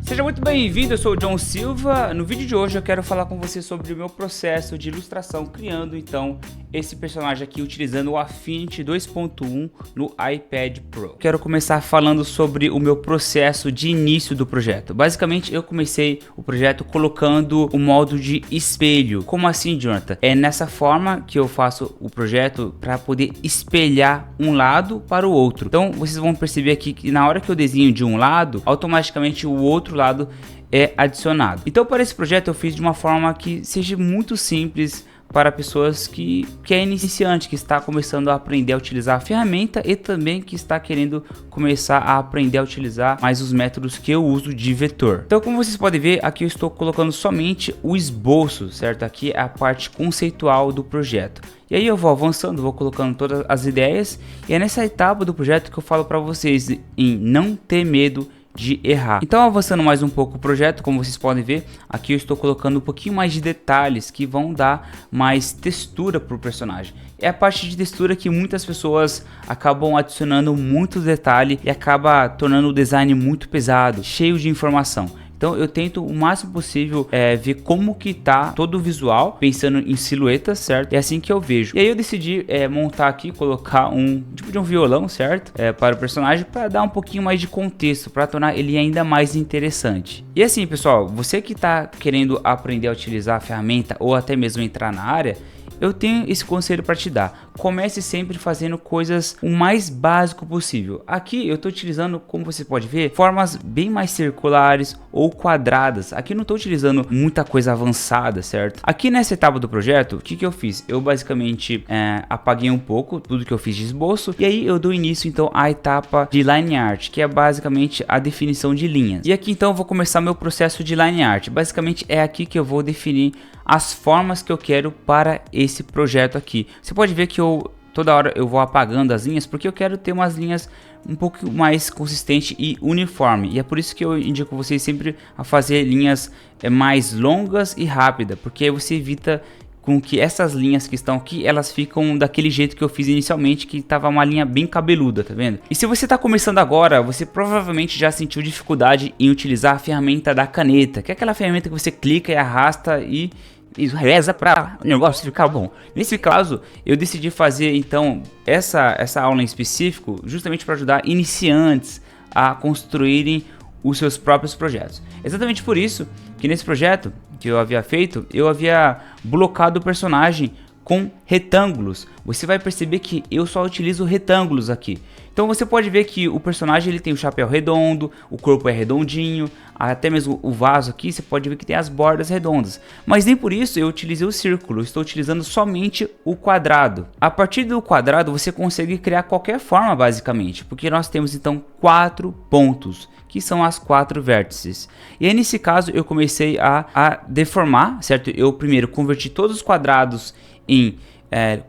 Seja muito bem-vindo, eu sou o John Silva. No vídeo de hoje eu quero falar com você sobre o meu processo de ilustração, criando então esse personagem aqui utilizando o Affinity 2.1 no iPad Pro. Quero começar falando sobre o meu processo de início do projeto. Basicamente eu comecei o projeto colocando o modo de espelho. Como assim, Jonathan? É nessa forma que eu faço o projeto para poder espelhar um lado para o outro. Então vocês vão perceber aqui que na hora que eu desenho de um lado, automaticamente o outro lado é adicionado. Então para esse projeto eu fiz de uma forma que seja muito simples para pessoas que é iniciante, que está começando a aprender a utilizar a ferramenta e também que está querendo começar a aprender a utilizar mais os métodos que eu uso de vetor. Então como vocês podem ver, aqui eu estou colocando somente o esboço, certo? Aqui é a parte conceitual do projeto. E aí eu vou avançando, vou colocando todas as ideias e é nessa etapa do projeto que eu falo para vocês em não ter medo de errar. Então avançando mais um pouco o projeto, como vocês podem ver, aqui eu estou colocando um pouquinho mais de detalhes que vão dar mais textura para o personagem. É a parte de textura que muitas pessoas acabam adicionando muito detalhe e acaba tornando o design muito pesado, cheio de informação. Então eu tento o máximo possível ver como que tá todo o visual, pensando em silhuetas, certo? É assim que eu vejo. E aí eu decidi montar aqui, colocar um tipo de um violão, certo? Para o personagem, para dar um pouquinho mais de contexto, para tornar ele ainda mais interessante. E assim, pessoal, você que tá querendo aprender a utilizar a ferramenta ou até mesmo entrar na área, eu tenho esse conselho para te dar. Comece sempre fazendo coisas o mais básico possível. Aqui eu estou utilizando, como você pode ver, formas bem mais circulares ou quadradas. Aqui eu não estou utilizando muita coisa avançada, certo? Aqui nessa etapa do projeto, o que eu fiz? Eu basicamente apaguei um pouco tudo que eu fiz de esboço. E aí eu dou início então à etapa de line art, que é basicamente a definição de linhas. E aqui então eu vou começar meu processo de line art. Basicamente é aqui que eu vou definir as formas que eu quero para esse projeto aqui. Você pode ver que toda hora eu vou apagando as linhas porque eu quero ter umas linhas um pouco mais consistente e uniforme. E é por isso que eu indico vocês sempre a fazer linhas mais longas e rápidas, porque aí você evita com que essas linhas que estão aqui, elas ficam daquele jeito que eu fiz inicialmente, que estava uma linha bem cabeluda, tá vendo? E se você está começando agora, você provavelmente já sentiu dificuldade em utilizar a ferramenta da caneta, que é aquela ferramenta que você clica e arrasta e reza para o negócio ficar bom. Nesse caso, eu decidi fazer então essa aula em específico justamente para ajudar iniciantes a construírem os seus próprios projetos. Exatamente por isso que nesse projeto que eu havia feito, eu havia blocado o personagem com retângulos. Você vai perceber que eu só utilizo retângulos aqui. Então você pode ver que o personagem ele tem o chapéu redondo, o corpo é redondinho, até mesmo o vaso aqui você pode ver que tem as bordas redondas. Mas nem por isso eu utilizei o círculo, estou utilizando somente o quadrado. A partir do quadrado você consegue criar qualquer forma basicamente, porque nós temos então 4 pontos, que são as 4 vértices. E aí nesse caso eu comecei a deformar, certo? Eu primeiro converti todos os quadrados em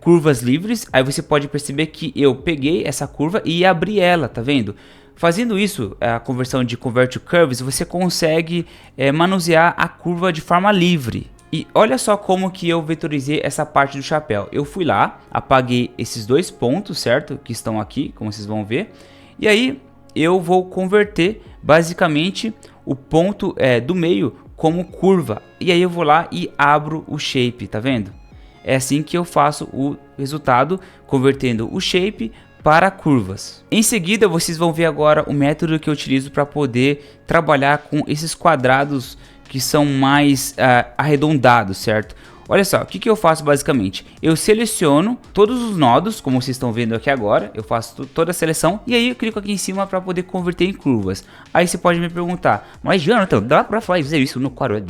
curvas livres. Aí você pode perceber que eu peguei essa curva e abri ela, tá vendo? Fazendo isso, a conversão de Convert to Curves, você consegue manusear a curva de forma livre. E olha só como que eu vetorizei essa parte do chapéu. Eu fui lá, apaguei esses 2 pontos, certo? Que estão aqui, como vocês vão ver. E aí eu vou converter basicamente o ponto do meio como curva. E aí eu vou lá e abro o shape, tá vendo? É assim que eu faço o resultado, convertendo o shape para curvas. Em seguida, vocês vão ver agora o método que eu utilizo para poder trabalhar com esses quadrados que são mais arredondados, certo? Olha só, o que eu faço basicamente? Eu seleciono todos os nodos, como vocês estão vendo aqui agora. Eu faço toda a seleção e aí eu clico aqui em cima para poder converter em curvas. Aí você pode me perguntar, mas Jonathan, dá para fazer isso no Corel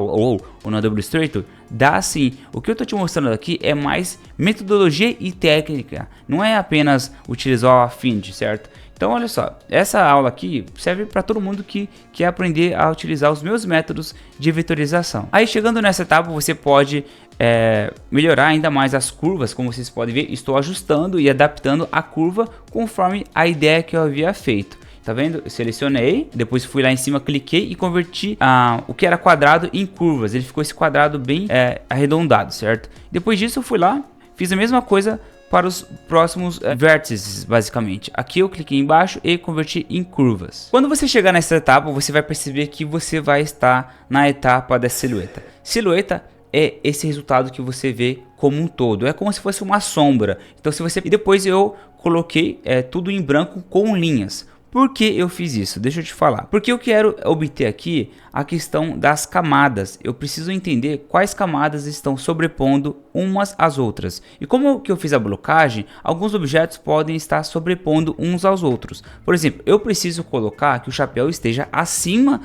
ou no Adobe Illustrator? Dá sim. O que eu estou te mostrando aqui é mais metodologia e técnica. Não é apenas utilizar o Affinity, certo? Então olha só, essa aula aqui serve para todo mundo que quer aprender a utilizar os meus métodos de vetorização. Aí chegando nessa etapa você pode melhorar ainda mais as curvas, como vocês podem ver, estou ajustando e adaptando a curva conforme a ideia que eu havia feito. Tá vendo? Eu selecionei, depois fui lá em cima, cliquei e converti o que era quadrado em curvas. Ele ficou esse quadrado bem arredondado, certo? Depois disso eu fui lá, fiz a mesma coisa para os próximos vértices, basicamente. Aqui eu cliquei embaixo e converti em curvas. Quando você chegar nessa etapa, você vai perceber que você vai estar na etapa da silhueta. Silhueta é esse resultado que você vê como um todo, é como se fosse uma sombra. Então se você, e depois eu coloquei tudo em branco com linhas. Por que eu fiz isso? Deixa eu te falar. Porque eu quero obter aqui a questão das camadas. Eu preciso entender quais camadas estão sobrepondo umas às outras. E como que eu fiz a blocagem, alguns objetos podem estar sobrepondo uns aos outros. Por exemplo, eu preciso colocar que o chapéu esteja acima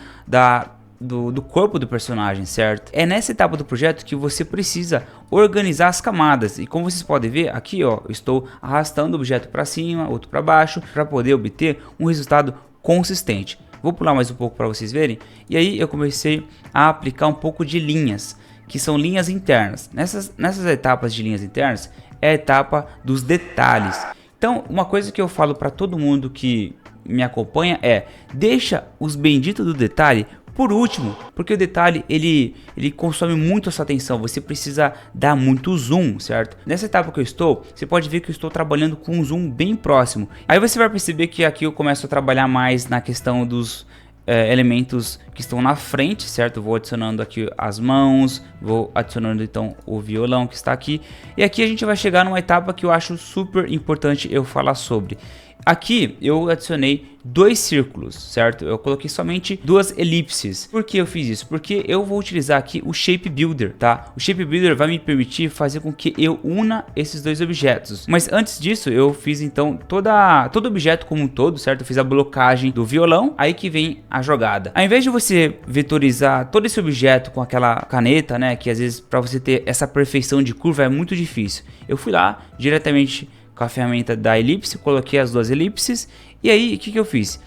do corpo do personagem, certo? É nessa etapa do projeto que você precisa organizar as camadas. E como vocês podem ver aqui, ó, eu estou arrastando o objeto para cima, outro para baixo, para poder obter um resultado consistente. Vou pular mais um pouco para vocês verem. E aí eu comecei a aplicar um pouco de linhas, que são linhas internas. Nessas etapas de linhas internas é a etapa dos detalhes. Então, uma coisa que eu falo para todo mundo que me acompanha é: deixa os benditos do detalhe por último, porque o detalhe ele consome muito a sua atenção, você precisa dar muito zoom, certo? Nessa etapa que eu estou, você pode ver que eu estou trabalhando com um zoom bem próximo. Aí você vai perceber que aqui eu começo a trabalhar mais na questão dos elementos que estão na frente, certo? Vou adicionando aqui as mãos, vou adicionando então o violão que está aqui. E aqui a gente vai chegar numa etapa que eu acho super importante eu falar sobre. Aqui eu adicionei 2 círculos, certo? Eu coloquei somente 2 elipses. Por que eu fiz isso? Porque eu vou utilizar aqui o Shape Builder, tá? O Shape Builder vai me permitir fazer com que eu una esses 2 objetos. Mas antes disso, eu fiz então todo objeto como um todo, certo? Eu fiz a blocagem do violão, aí que vem a jogada. Ao invés de você vetorizar todo esse objeto com aquela caneta, né? Que às vezes para você ter essa perfeição de curva é muito difícil. Eu fui lá diretamente com a ferramenta da elipse, coloquei as 2 elipses. E aí, o que eu fiz?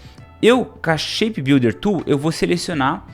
Com a Shape Builder Tool, eu vou selecionar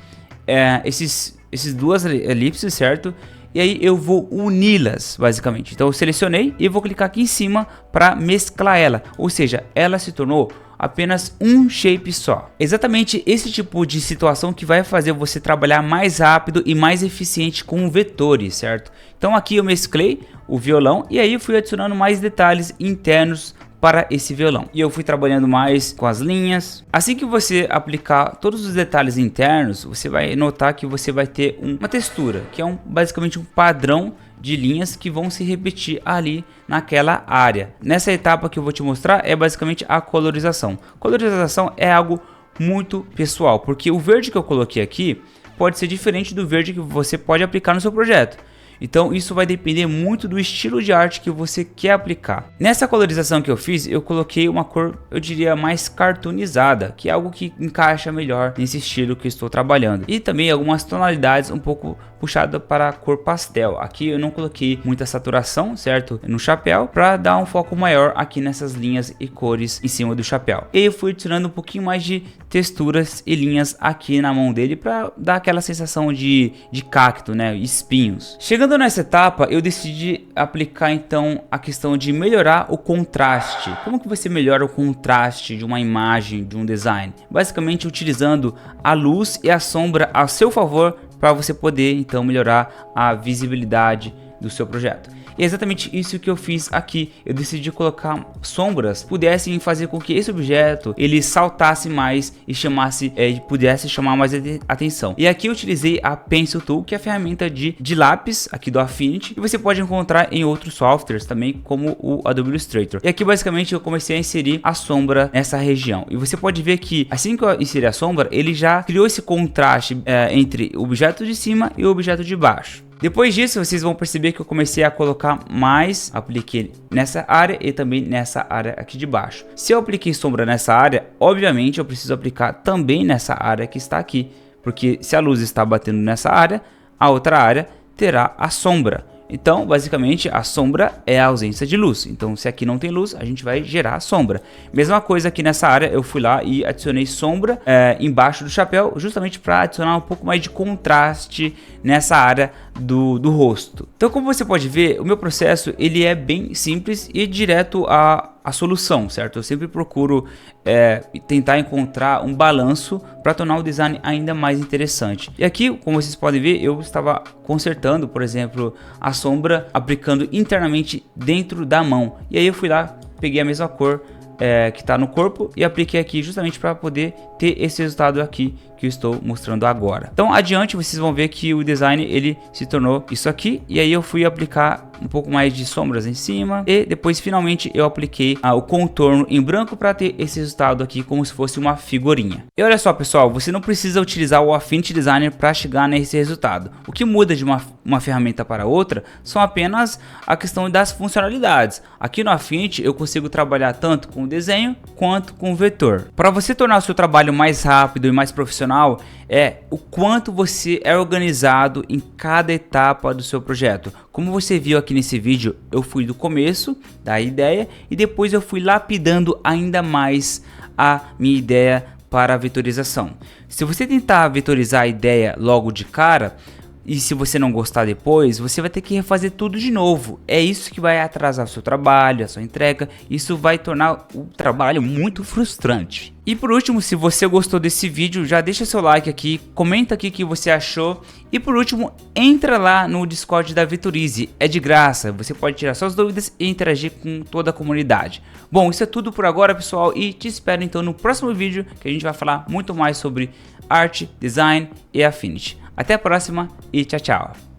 esses 2 elipses, certo? E aí eu vou uni-las, basicamente. Então eu selecionei e vou clicar aqui em cima para mesclar ela. Ou seja, ela se tornou apenas um shape só. Exatamente esse tipo de situação que vai fazer você trabalhar mais rápido e mais eficiente com vetores, certo? Então aqui eu mesclei o violão e aí fui adicionando mais detalhes internos para esse violão. E eu fui trabalhando mais com as linhas. Assim que você aplicar todos os detalhes internos, você vai notar que você vai ter uma textura, que é basicamente um padrão de linhas que vão se repetir ali naquela área. Nessa etapa que eu vou te mostrar é basicamente a colorização. Colorização é algo muito pessoal, porque o verde que eu coloquei aqui pode ser diferente do verde que você pode aplicar no seu projeto. Então isso vai depender muito do estilo de arte que você quer aplicar. Nessa colorização que eu fiz, eu coloquei uma cor, eu diria, mais cartoonizada, que é algo que encaixa melhor nesse estilo que eu estou trabalhando. E também algumas tonalidades um pouco puxada para a cor pastel. Aqui eu não coloquei muita saturação, certo? No chapéu, para dar um foco maior aqui nessas linhas e cores em cima do chapéu. E eu fui adicionando um pouquinho mais de texturas e linhas aqui na mão dele para dar aquela sensação de cacto, né? Espinhos. Chegando nessa etapa, eu decidi aplicar então a questão de melhorar o contraste. Como que você melhora o contraste de uma imagem, de um design? Basicamente utilizando a luz e a sombra a seu favor para você poder então melhorar a visibilidade do seu projeto. E é exatamente isso que eu fiz aqui. Eu decidi colocar sombras que pudessem fazer com que esse objeto ele saltasse mais e pudesse chamar mais atenção. E aqui eu utilizei a Pencil Tool, que é a ferramenta de lápis aqui do Affinity, e você pode encontrar em outros softwares também, como o Adobe Illustrator. E aqui basicamente eu comecei a inserir a sombra nessa região. E você pode ver que assim que eu inseri a sombra, ele já criou esse contraste entre o objeto de cima e o objeto de baixo. Depois disso, vocês vão perceber que eu comecei a colocar mais, apliquei nessa área e também nessa área aqui de baixo. Se eu apliquei sombra nessa área, obviamente eu preciso aplicar também nessa área que está aqui, porque se a luz está batendo nessa área, a outra área terá a sombra. Então, basicamente, a sombra é a ausência de luz. Então, se aqui não tem luz, a gente vai gerar a sombra. Mesma coisa aqui nessa área, eu fui lá e adicionei sombra embaixo do chapéu, justamente para adicionar um pouco mais de contraste nessa área do rosto. Então, como você pode ver, o meu processo ele é bem simples e direto a solução, certo? Eu sempre procuro tentar encontrar um balanço para tornar o design ainda mais interessante. E aqui, como vocês podem ver, eu estava consertando, por exemplo, a sombra aplicando internamente dentro da mão. E aí eu fui lá, peguei a mesma cor que está no corpo e apliquei aqui justamente para poder ter esse resultado aqui que eu estou mostrando agora. Então adiante vocês vão ver que o design ele se tornou isso aqui, e aí eu fui aplicar um pouco mais de sombras em cima e depois finalmente eu apliquei o contorno em branco para ter esse resultado aqui como se fosse uma figurinha. E olha só pessoal, você não precisa utilizar o Affinity Designer para chegar nesse resultado. O que muda de uma ferramenta para outra são apenas a questão das funcionalidades. Aqui no Affinity eu consigo trabalhar tanto com o desenho quanto com o vetor. Para você tornar o seu trabalho mais rápido e mais profissional, o quanto você é organizado em cada etapa do seu projeto. Como você viu aqui nesse vídeo, eu fui do começo da ideia e depois eu fui lapidando ainda mais a minha ideia para a vetorização. Se você tentar vetorizar a ideia logo de cara, e se você não gostar depois, você vai ter que refazer tudo de novo. É isso que vai atrasar o seu trabalho, a sua entrega. Isso vai tornar o trabalho muito frustrante. E por último, se você gostou desse vídeo, já deixa seu like aqui, comenta aqui o que você achou. E por último, entra lá no Discord da Vetorize, é de graça. Você pode tirar suas dúvidas e interagir com toda a comunidade. Bom, isso é tudo por agora pessoal, e te espero então no próximo vídeo, que a gente vai falar muito mais sobre arte, design e Affinity. Até a próxima e tchau, tchau.